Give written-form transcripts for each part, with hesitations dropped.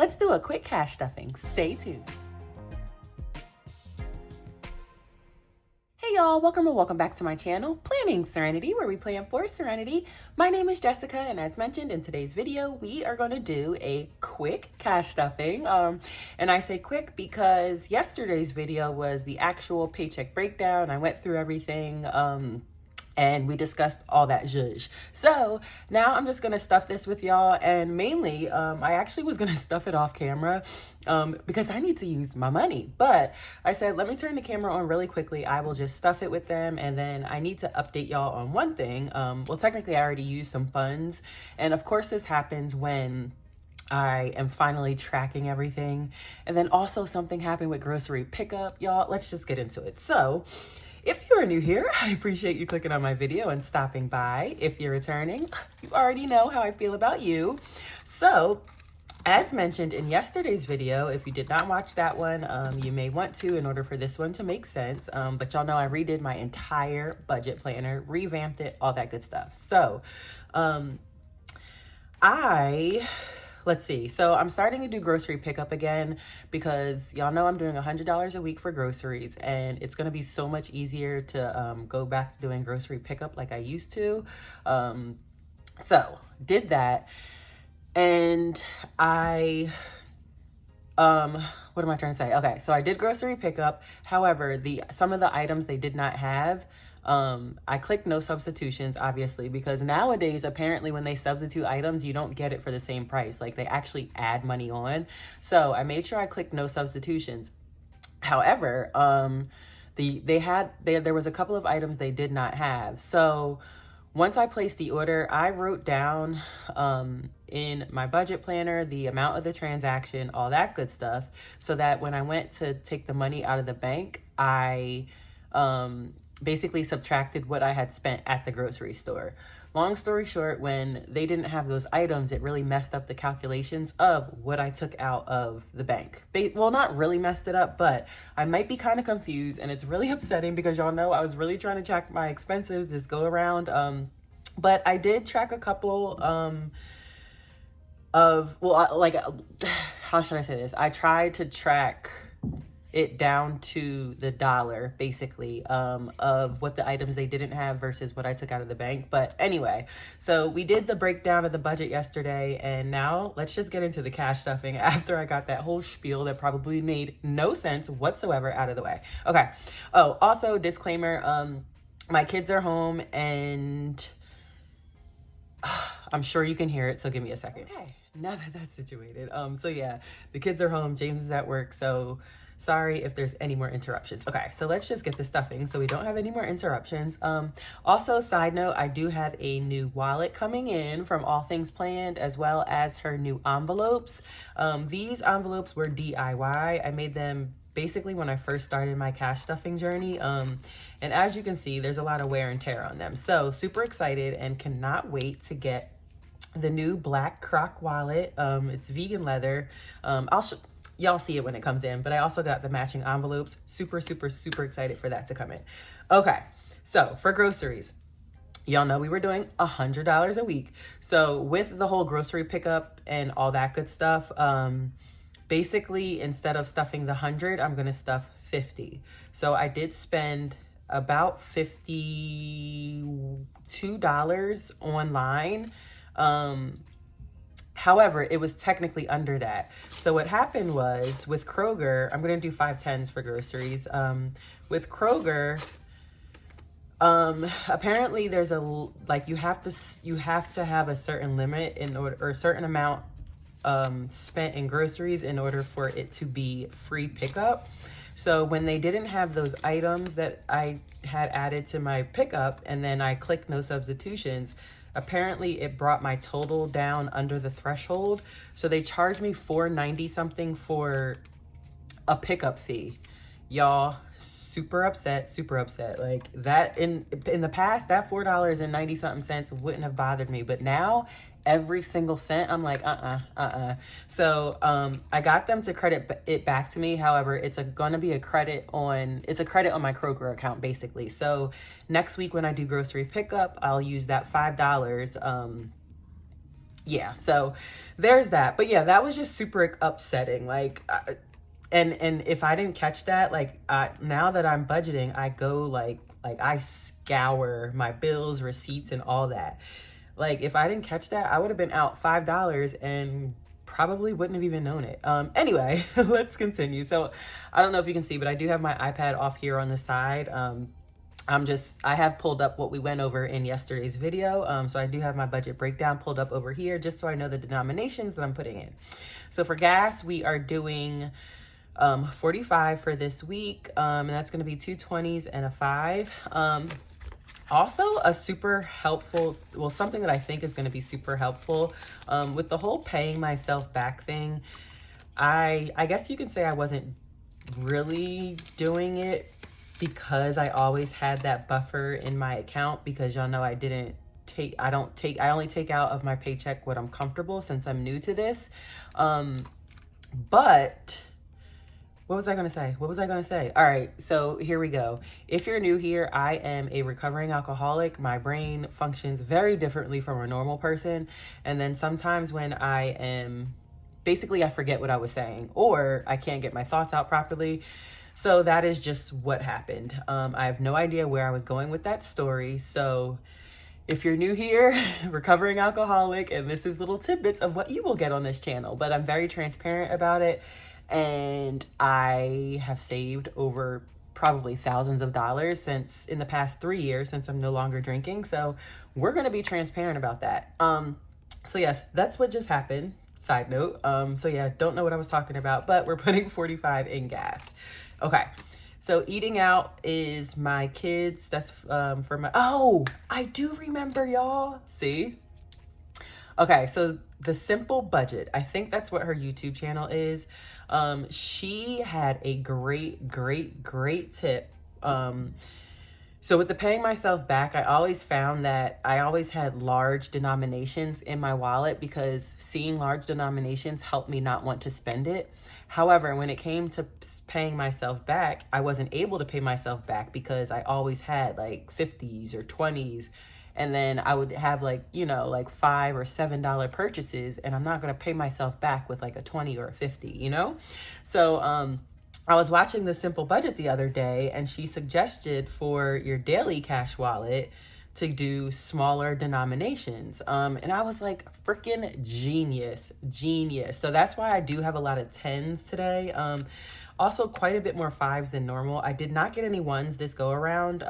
let's do a quick cash stuffing. Stay tuned. Hey y'all, welcome back to my channel, Planning Serenity, where we plan for serenity. My name is Jessica, and as mentioned in today's video, we are going to do a quick cash stuffing. And I say quick because yesterday's video was the actual paycheck breakdown. I went through everything. And we discussed all that zhuzh. So now I'm just gonna stuff this with y'all, and mainly, I actually was gonna stuff it off camera because I need to use my money. But I said, let me turn the camera on really quickly. I will just stuff it with them, and then I need to update y'all on one thing. Well, technically I already used some funds, and of course this happens when I am finally tracking everything. And then also something happened with grocery pickup, y'all. Let's just get into it. So, if you are new here, I appreciate you clicking on my video and stopping by. If you're returning, you already know how I feel about you. So, as mentioned in yesterday's video, if you did not watch that one, you may want to in order for this one to make sense. But y'all know I redid my entire budget planner, revamped it, all that good stuff. So, let's see. So I'm starting to do grocery pickup again because y'all know I'm doing $100 a week for groceries, and it's going to be so much easier to go back to doing grocery pickup like I used to. So did that, and what am I trying to say? Okay, so I did grocery pickup. However, some of the items they did not have, I clicked no substitutions, obviously, because nowadays, apparently when they substitute items, you don't get it for the same price. Like, they actually add money on. So I made sure I clicked no substitutions. However, there was a couple of items they did not have. So once I placed the order, I wrote down in my budget planner the amount of the transaction, all that good stuff, so that when I went to take the money out of the bank, I basically subtracted what I had spent at the grocery store. Long story short, when they didn't have those items, it really messed up the calculations of what I took out of the bank. Well, not really messed it up, but I might be kind of confused, and it's really upsetting because y'all know I was really trying to track my expenses this go around. But I did track a couple how should I say this? I tried to track it down to the dollar, basically, of what the items they didn't have versus what I took out of the bank. But anyway, so we did the breakdown of the budget yesterday, and now let's just get into the cash stuffing after I got that whole spiel that probably made no sense whatsoever out of the way. Okay. Oh, also disclaimer, my kids are home, and I'm sure you can hear it, so give me a second. Okay, now that that's situated. So yeah, the kids are home, James is at work, so sorry if there's any more interruptions. Okay, so let's just get the stuffing so we don't have any more interruptions. Also, side note, I do have a new wallet coming in from All Things Planned, as well as her new envelopes. These envelopes were DIY. I made them basically when I first started my cash stuffing journey. And as you can see, there's a lot of wear and tear on them. So super excited and cannot wait to get the new black croc wallet. It's vegan leather. Y'all see it when it comes in, but I also got the matching envelopes. Super, super, super excited for that to come in. Okay, so for groceries, y'all know we were doing $100 a week. So with the whole grocery pickup and all that good stuff, basically instead of stuffing the 100, I'm gonna stuff 50. So I did spend about $52 online. However, it was technically under that. So what happened was with Kroger, I'm going to do 510s for groceries. With Kroger, apparently there's you have to have a certain limit in order, or a certain amount spent in groceries in order for it to be free pickup. So when they didn't have those items that I had added to my pickup, and then I clicked no substitutions, apparently it brought my total down under the threshold. So they charged me $4.90 something for a pickup fee. Y'all, super upset. Like that in the past, that $4.90 something wouldn't have bothered me, but now every single cent, I'm like, So I got them to credit it back to me. However, it's gonna be a credit on my Kroger account, basically. So next week when I do grocery pickup, I'll use that $5 yeah, so there's that. But yeah, that was just super upsetting. Like, and if I didn't catch that, like, now that I'm budgeting, I go like I scour my bills, receipts, and all that. Like, if I didn't catch that, I would have been out $5 and probably wouldn't have even known it. Anyway, let's continue. So I don't know if you can see, but I do have my iPad off here on the side. I have pulled up what we went over in yesterday's video. So I do have my budget breakdown pulled up over here just so I know the denominations that I'm putting in. So for gas, we are doing 45 for this week. And that's going to be 2 20s and a 5. Also a super helpful, well, something that I think is going to be super helpful with the whole paying myself back thing. I guess you can say I wasn't really doing it because I always had that buffer in my account, because y'all know I only take out of my paycheck what I'm comfortable, since I'm new to this. But what was I going to say? All right, so here we go. If you're new here, I am a recovering alcoholic. My brain functions very differently from a normal person. And then sometimes when basically I forget what I was saying, or I can't get my thoughts out properly. So that is just what happened. I have no idea where I was going with that story. So if you're new here, recovering alcoholic, and this is little tidbits of what you will get on this channel, but I'm very transparent about it. And I have saved over probably thousands of dollars in the past 3 years, since I'm no longer drinking. So we're going to be transparent about that. So yes, that's what just happened. Side note. So yeah, don't know what I was talking about, but we're putting 45 in gas. Okay. So eating out is my kids. That's for my, oh, I do remember, y'all. See? Okay, so the Simple Budget, I think that's what her YouTube channel is. She had a great tip. So with the paying myself back, I always found that I always had large denominations in my wallet, because seeing large denominations helped me not want to spend it. However, when it came to paying myself back, I wasn't able to pay myself back because I always had like 50s or 20s. And then I would have like, like $5 or $7 purchases, and I'm not going to pay myself back with like a 20 or a 50, So I was watching the Simple Budget the other day, and she suggested for your daily cash wallet to do smaller denominations. And I was like, freaking genius. So that's why I do have a lot of 10s today. Also quite a bit more 5s than normal. I did not get any 1s this go around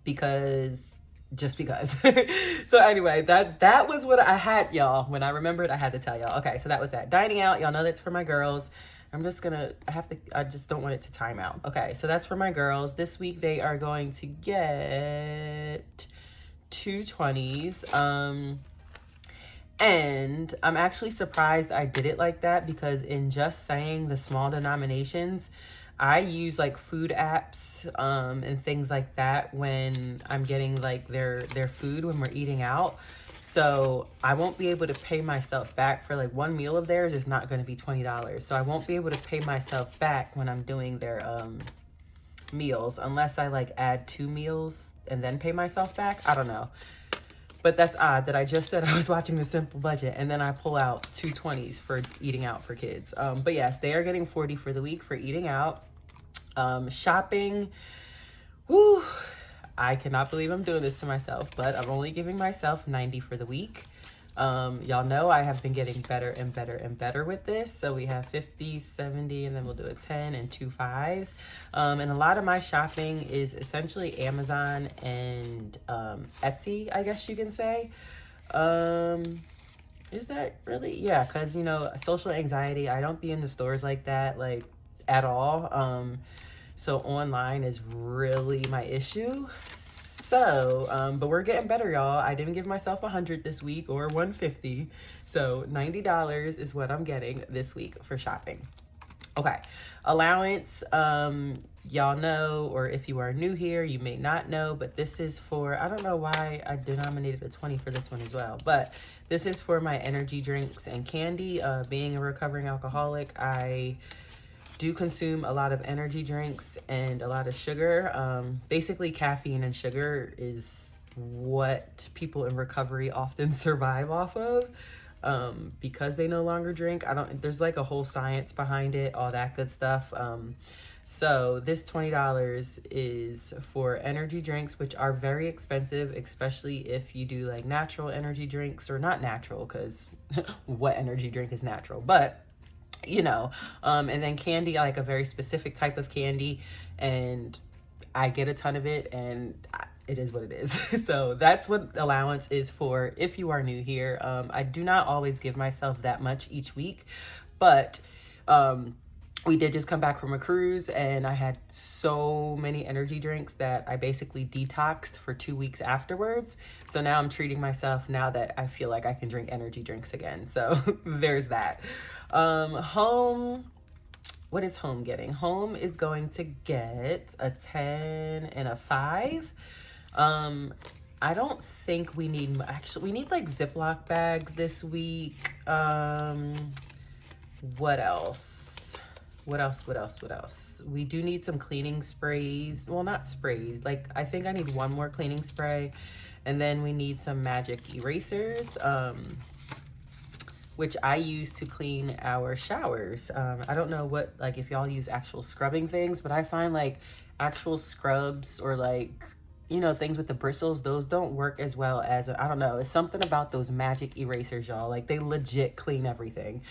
because so anyway, that was what I had, y'all. When I remembered, I had to tell y'all. Okay, so that was that. Dining out, y'all know that's for my girls. I just don't want it to time out. Okay, so that's for my girls. This week they are going to get 2 20s. And I'm actually surprised I did it like that, because in just saying the small denominations, I use like food apps and things like that when I'm getting like their food when we're eating out. So I won't be able to pay myself back for like one meal of theirs is not going to be $20. So I won't be able to pay myself back when I'm doing their meals, unless I like add 2 meals and then pay myself back. I don't know. But that's odd that I just said I was watching the Simple Budget and then I pull out 2 20s for eating out for kids. But yes, they are getting 40 for the week for eating out. Shopping, whew, I cannot believe I'm doing this to myself, but I'm only giving myself 90 for the week. Y'all know I have been getting better and better with this. So we have 50, 70, and then we'll do a 10 and 2 5s. And a lot of my shopping is essentially Amazon and Etsy, I guess you can say. Is that really? Yeah, because, social anxiety, I don't be in the stores like that, like, at all. So online is really my issue. So, but we're getting better, y'all. I didn't give myself 100 this week or 150. So $90 is what I'm getting this week for shopping. Okay. Allowance, y'all know, or if you are new here, you may not know, but this is for, I don't know why I denominated a 20 for this one as well, but this is for my energy drinks and candy. Being a recovering alcoholic, I do consume a lot of energy drinks and a lot of sugar. Basically caffeine and sugar is what people in recovery often survive off of, because they no longer drink. There's like a whole science behind it, all that good stuff. So this $20 is for energy drinks, which are very expensive, especially if you do like natural energy drinks, or not natural, because what energy drink is natural, but you know, and then candy, like a very specific type of candy, and I get a ton of it, and it is what it is. So that's what allowance is for if you are new here. I do not always give myself that much each week, but we did just come back from a cruise, and I had so many energy drinks that I basically detoxed for 2 weeks afterwards. So now I'm treating myself now that I feel like I can drink energy drinks again. So there's that. Home, what is home getting? Home is going to get a 10 and a 5. I don't think we need, actually, we need like Ziploc bags this week. What else? What else? We do need some cleaning sprays. Well, not sprays. Like, I think I need one more cleaning spray. And then we need some magic erasers, which I use to clean our showers. I don't know what, like, if y'all use actual scrubbing things, but I find like actual scrubs, or like, you know, things with the bristles, those don't work as well as, I don't know, it's something about those magic erasers, y'all. Like, they legit clean everything.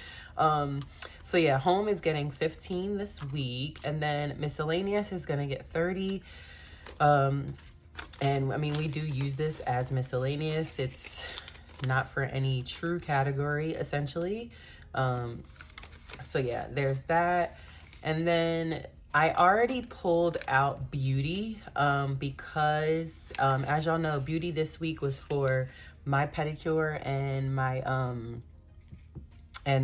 So yeah, home is getting 15 this week, and then miscellaneous is gonna get 30. And I mean, we do use this as miscellaneous. It's not for any true category, essentially. So yeah, there's that. And then I already pulled out beauty, because as y'all know, beauty this week was for my pedicure and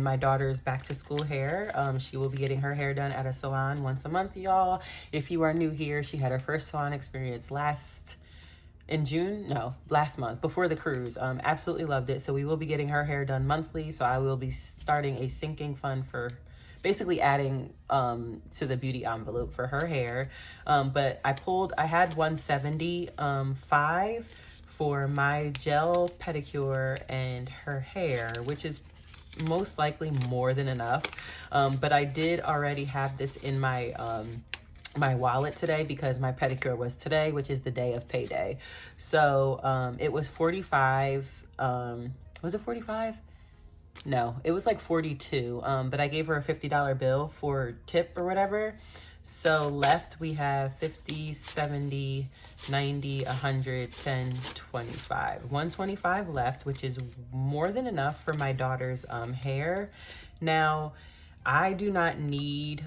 my daughter's back to school hair. She will be getting her hair done at a salon once a month, y'all. If you are new here, she had her first salon experience last month, before the cruise. Absolutely loved it. So we will be getting her hair done monthly. So I will be starting a sinking fund for basically adding to the beauty envelope for her hair. But I had 175 for my gel pedicure and her hair, which is most likely more than enough. But I did already have this in my my wallet today, because my pedicure was today, which is the day of payday. So it was 45. Was it 45? No, it was like 42. But I gave her a $50 bill for tip or whatever. So left we have 50, 70, 90, 100, 10, 25. 125 left, which is more than enough for my daughter's hair. Now, I do not need,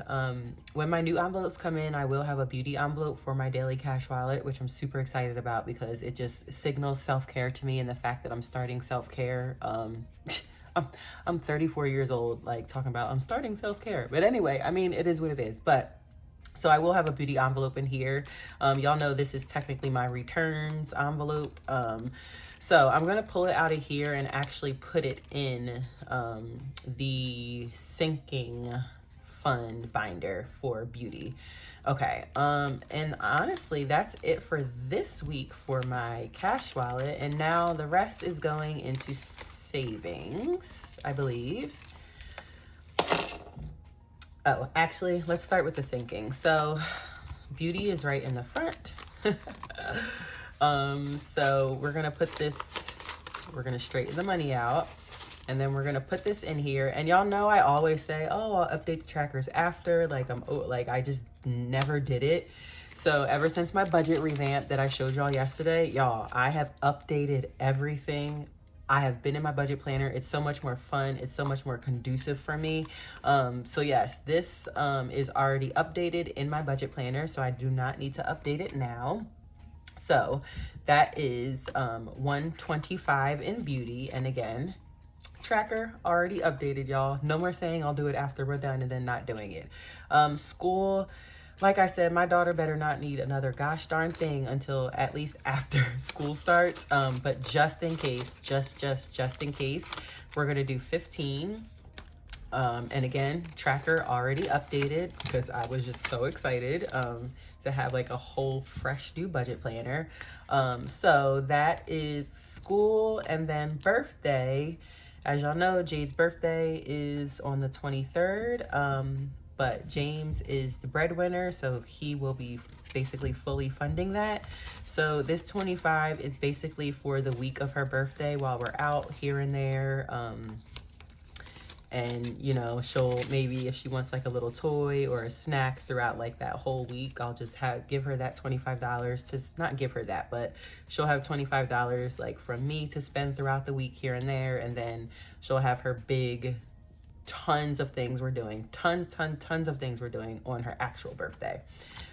when my new envelopes come in, I will have a beauty envelope for my daily cash wallet, which I'm super excited about, because it just signals self-care to me, and the fact that I'm starting self-care. I'm 34 years old, like, talking about I'm starting self-care. But anyway, I mean, it is what it is. But so I will have a beauty envelope in here. Y'all know this is technically my returns envelope. So I'm going to pull it out of here and actually put it in the sinking fund binder for beauty. Okay, and honestly, that's it for this week for my cash wallet. And now the rest is going into savings, I believe. Oh, actually, let's start with the sinking. So beauty is right in the front. So we're going to put this, we're going to straighten the money out, and then we're going to put this in here. And y'all know I always say, oh, I'll update the trackers after, like I just never did it. So ever since my budget revamp that I showed y'all yesterday, y'all, I have updated everything. I have been in my budget planner. It's so much more fun. It's so much more conducive for me. So yes, this is already updated in my budget planner, so I do not need to update it now. So that is 125 in beauty. And again, tracker already updated, y'all. No more saying I'll do it after we're done and then not doing it. School, like I said, my daughter better not need another gosh darn thing until at least after school starts. But just in case, just in case, we're gonna do 15. And again, tracker already updated because I was just so excited to have like a whole fresh new budget planner. So that is school, and then birthday. As y'all know, Jade's birthday is on the 23rd, but James is the breadwinner, so he will be basically fully funding that. So this 25 is basically for the week of her birthday while we're out here and there. And you know, she'll maybe, if she wants like a little toy or a snack throughout like that whole week, I'll just give her that $25 to, not give her that, but she'll have $25 like from me to spend throughout the week here and there. And then she'll have her big tons of things we're doing, tons of things we're doing on her actual birthday.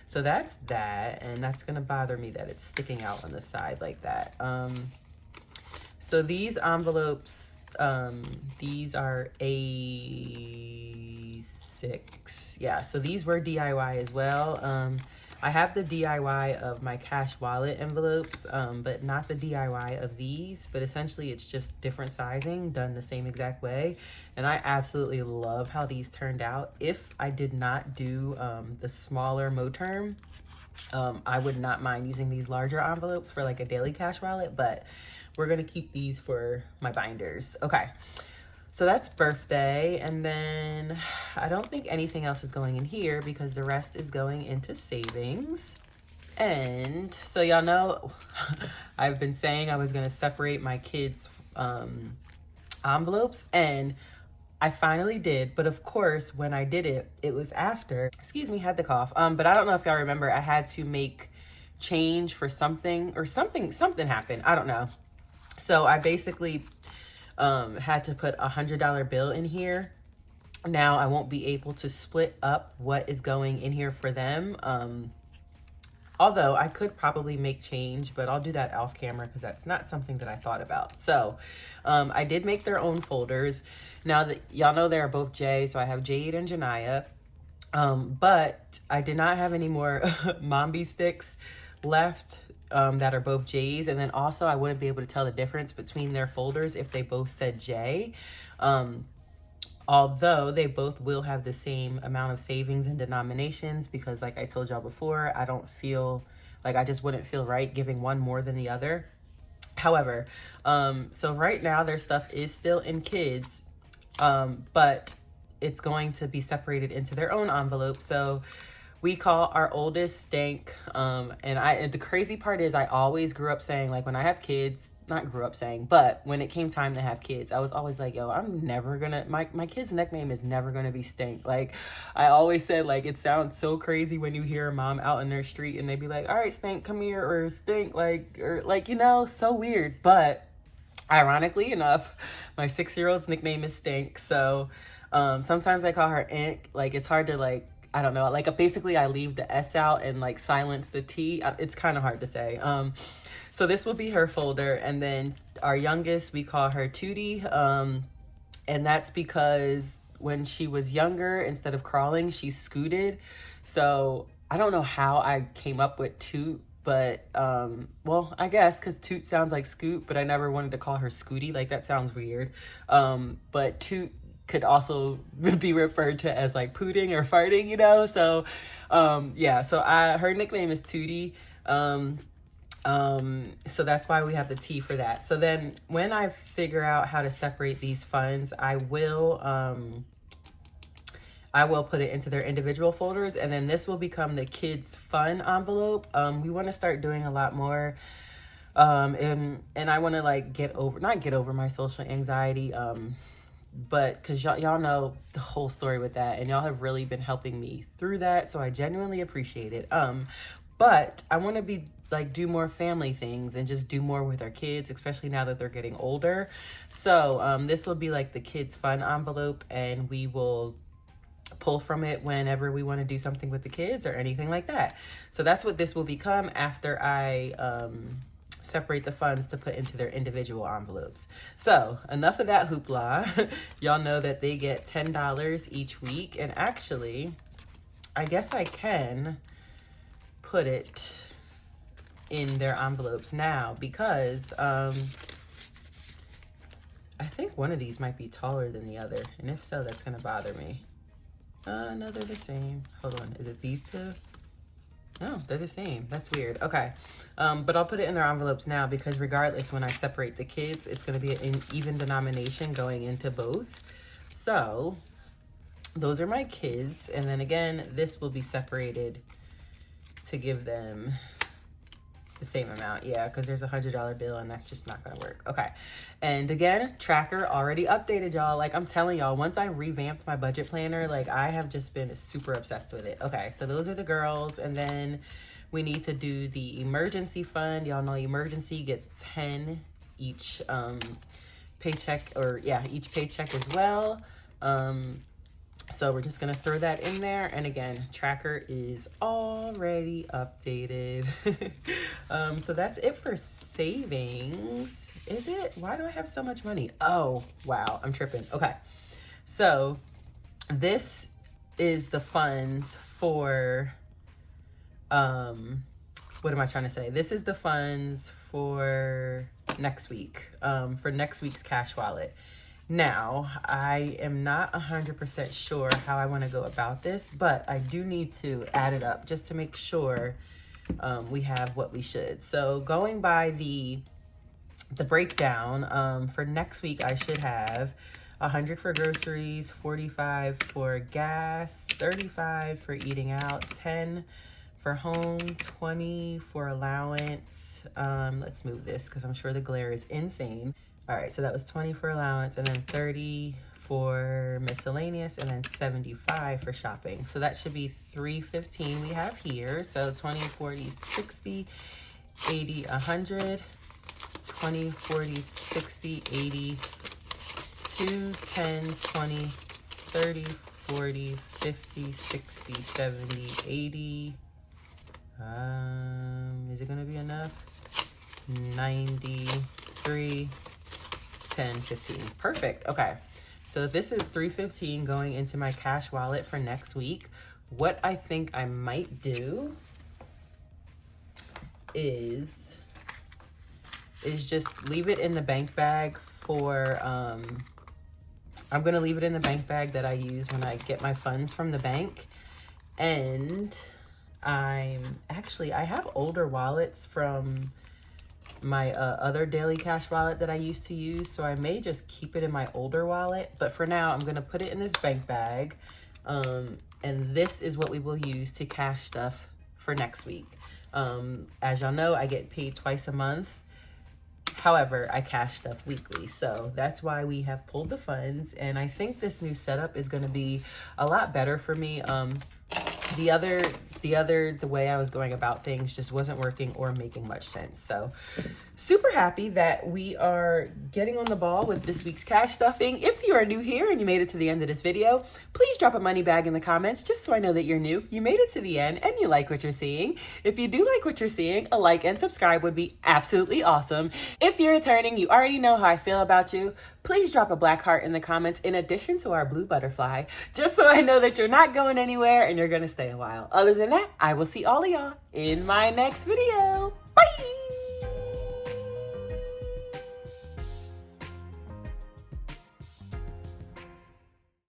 So that's that, and that's gonna bother me that it's sticking out on the side like that. So these envelopes, these are A6. Yeah, so these were DIY as well. I have the DIY of my cash wallet envelopes, but not the DIY of these. But essentially, it's just different sizing done the same exact way. And I absolutely love how these turned out. If I did not do the smaller Moterm, I would not mind using these larger envelopes for like a daily cash wallet, but we're gonna keep these for my binders. Okay, so that's birthday, and then I don't think anything else is going in here because the rest is going into savings. And so y'all know, I've been saying I was gonna separate my kids' envelopes, and I finally did. But of course, when I did it, it was after, excuse me, had the cough. But I don't know if y'all remember, I had to make change for something, or something happened, I don't know. So I basically had to put $100 bill in here. Now I won't be able to split up what is going in here for them. Although I could probably make change, but I'll do that off camera because that's not something that I thought about. So I did make their own folders. Now that y'all know they're both J, so I have Jade and Janiyah. But I did not have any more Mombi sticks left that are both J's. And then also I wouldn't be able to tell the difference between their folders if they both said J. Although they both will have the same amount of savings and denominations, because like I told y'all before, I don't feel like, I just wouldn't feel right giving one more than the other. However, so right now their stuff is still in kids, but it's going to be separated into their own envelope. So we call our oldest Stank. And the crazy part is I always grew up saying, like, when I have kids, not grew up saying, but when it came time to have kids, I was always like, yo, I'm never gonna, my kid's nickname is never gonna be Stank. Like, I always said, like, it sounds so crazy when you hear a mom out in their street and they be like, all right, Stank, come here, or Stink, like, or like, you know, so weird. But ironically enough, my 6-year-old's nickname is Stink. So sometimes I call her Ink. Like, it's hard to, like, I don't know, like basically I leave the S out and like silence the T. It's kind of hard to say. So this will be her folder. And then our youngest, we call her Tootie. And that's because when she was younger, instead of crawling, she scooted. So I don't know how I came up with Toot, but well, I guess because Toot sounds like Scoot, but I never wanted to call her Scooty. Like, that sounds weird. But Toot could also be referred to as like pooting or farting, you know? So yeah, so her nickname is Tootie. So that's why we have the T for that. So then when I figure out how to separate these funds, I will put it into their individual folders, and then this will become the kids fun envelope. We want to start doing a lot more, and I want to like not get over my social anxiety, but because y'all know the whole story with that, and y'all have really been helping me through that, so I genuinely appreciate it. But I want to be like do more family things and just do more with our kids, especially now that they're getting older. So this will be like the kids fun envelope, and we will pull from it whenever we want to do something with the kids or anything like that. So that's what this will become after I separate the funds to put into their individual envelopes. So enough of that hoopla. Y'all know that they get $10 each week, and actually I guess I can put it in their envelopes now because I I think one of these might be taller than the other. And if so, that's gonna bother me. No, they're the same. Hold on, is it these two? No, they're the same. That's weird. Okay, but I'll put it in their envelopes now because regardless, when I separate the kids, it's gonna be an even denomination going into both. So those are my kids. And then again, this will be separated to give them the same amount. Yeah, because there's $100 bill and that's just not gonna work. Okay, and again, tracker already updated, y'all. Like I'm telling y'all, once I revamped my budget planner, like I have just been super obsessed with it. Okay, so those are the girls, and then we need to do the emergency fund. Y'all know emergency gets 10 each paycheck, or yeah, each paycheck as well. So we're just gonna throw that in there. And again, tracker is already updated. So that's it for savings. Is it? Why do I have so much money? Oh, wow, I'm tripping. Okay, so this is the funds for, what am I trying to say? This is the funds for next week, for next week's cash wallet. Now, I am not 100% sure how I want to go about this, but I do need to add it up just to make sure we have what we should. So going by the breakdown, for next week, I should have 100 for groceries, 45 for gas, 35 for eating out, 10 for home, 20 for allowance. Let's move this because I'm sure the glare is insane. All right, so that was 20 for allowance, and then 30 for miscellaneous, and then 75 for shopping. So that should be 315 we have here. So 20, 40, 60, 80, 100, 20, 40, 60, 80, 2, 10, 20, 30, 40, 50, 60, 70, 80. Is it gonna be enough? 93, 10, 15. Perfect. Okay, so this is 315 going into my cash wallet for next week. What I think I might do is just leave it in the bank bag for I'm gonna leave it in the bank bag that I use when I get my funds from the bank. And I have older wallets from my other daily cash wallet that I used to use, so I may just keep it in my older wallet, but for now I'm gonna put it in this bank bag, and this is what we will use to cash stuff for next week. As y'all know, I get paid twice a month. However, I cash stuff weekly, so that's why we have pulled the funds, and I think this new setup is going to be a lot better for me. The way I was going about things just wasn't working or making much sense. So super happy that we are getting on the ball with this week's cash stuffing. If you are new here and you made it to the end of this video, please drop a money bag in the comments just so I know that you're new, you made it to the end, and you like what you're seeing. If you do like what you're seeing, a like and subscribe would be absolutely awesome. If you're returning, you already know how I feel about you. Please drop a black heart in the comments in addition to our blue butterfly, just so I know that you're not going anywhere and you're going to stay a while. Other than that, I will see all of y'all in my next video.